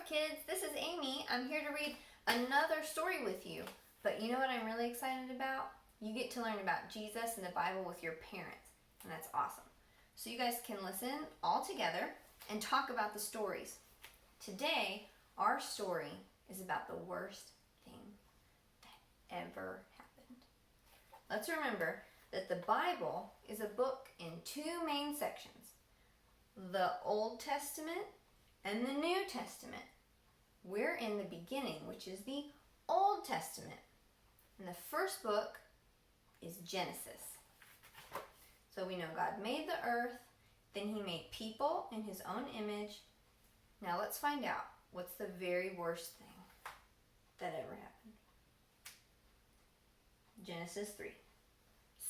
kids, this is Amy. I'm here to read another story with you. But you know what I'm really excited about? You get to learn about Jesus and the Bible with your parents, and that's awesome. So you guys can listen all together and talk about the stories. Today, our story is about the worst thing that ever happened. Let's remember that the Bible is a book in two main sections, the Old Testament and the New Testament. We're in the beginning, which is the Old Testament. And the first book is Genesis. So we know God made the earth, then he made people in his own image. Now let's find out what's the very worst thing that ever happened. Genesis 3.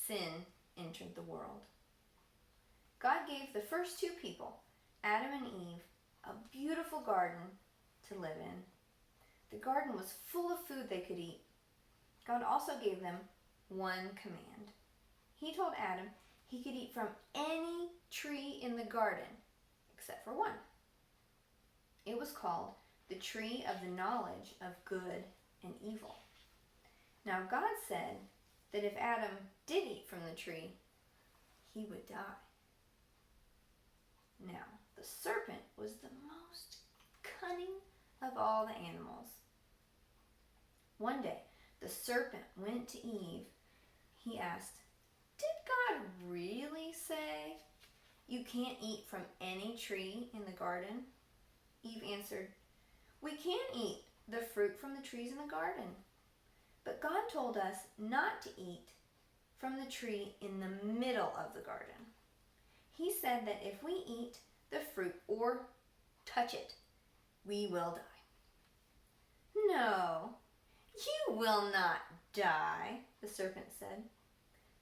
Sin entered the world. God gave the first two people, Adam and Eve, a beautiful garden to live in. The garden was full of food they could eat. God also gave them one command. He told Adam he could eat from any tree in the garden except for one. It was called the tree of the knowledge of good and evil. Now God said that if Adam did eat from the tree, he would die. Now, the serpent was the most cunning of all the animals. One day, the serpent went to Eve. He asked, "Did God really say you can't eat from any tree in the garden?" Eve answered, "We can eat the fruit from the trees in the garden. But God told us not to eat from the tree in the middle of the garden. He said that if we eat the fruit or touch it, we will die." "No, you will not die," the serpent said.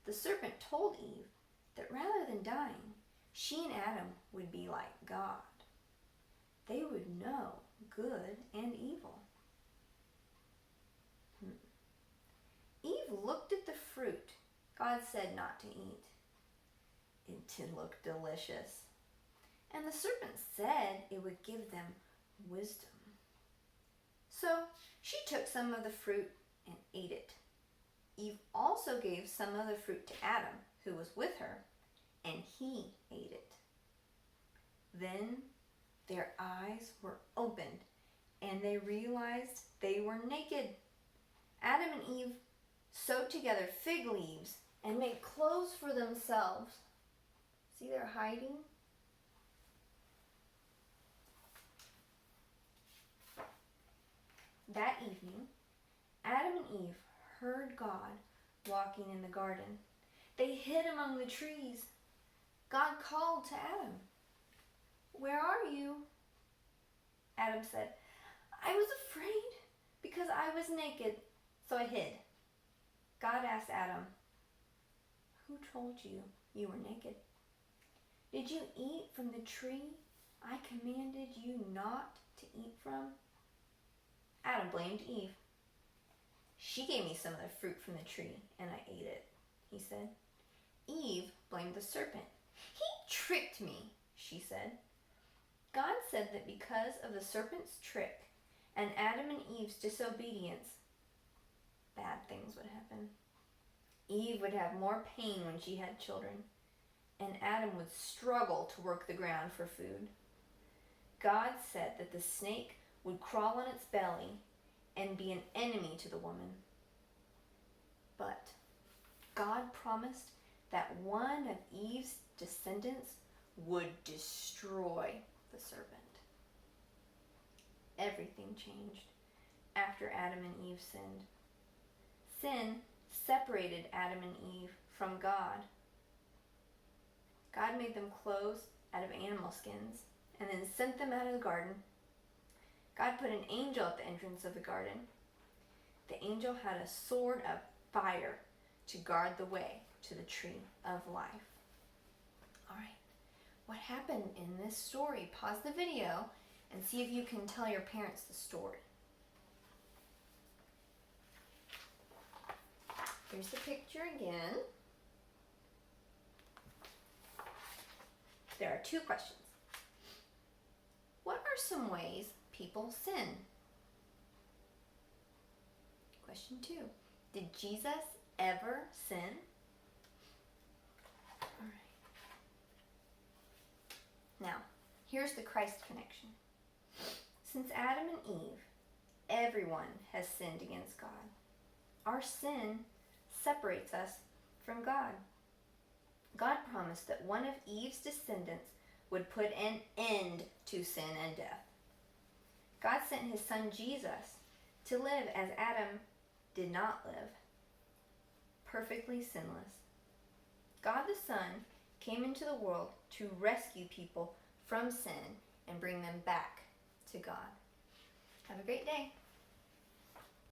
The serpent told Eve that rather than dying, she and Adam would be like God. They would know good and evil. Eve looked at the fruit God said not to eat. It did look delicious. And the serpent said it would give them wisdom. So she took some of the fruit and ate it. Eve also gave some of the fruit to Adam, who was with her, and he ate it. Then their eyes were opened, and they realized they were naked. Adam and Eve sewed together fig leaves and made clothes for themselves. See, they're hiding. That evening, Adam and Eve heard God walking in the garden. They hid among the trees. God called to Adam, "Where are you?" Adam said, "I was afraid because I was naked, so I hid." God asked Adam, "Who told you you were naked? Did you eat from the tree I commanded you not to eat from?" Adam blamed Eve. "She gave me some of the fruit from the tree, and I ate it," he said. Eve blamed the serpent. "He tricked me," she said. God said that because of the serpent's trick and Adam and Eve's disobedience, bad things would happen. Eve would have more pain when she had children, and Adam would struggle to work the ground for food. God said that the snake would crawl on its belly and be an enemy to the woman. But God promised that one of Eve's descendants would destroy the serpent. Everything changed after Adam and Eve sinned. Sin separated Adam and Eve from God. God made them clothes out of animal skins and then sent them out of the garden. God put an angel at the entrance of the garden. The angel had a sword of fire to guard the way to the tree of life. All right, what happened in this story? Pause the video and see if you can tell your parents the story. Here's the picture again. There are two questions. What are some ways people sin? Question 2. Did Jesus ever sin? All right. Now, here's the Christ connection. Since Adam and Eve, everyone has sinned against God. Our sin separates us from God. God promised that one of Eve's descendants would put an end to sin and death. God sent his son Jesus to live as Adam did not live, perfectly sinless. God the Son came into the world to rescue people from sin and bring them back to God. Have a great day.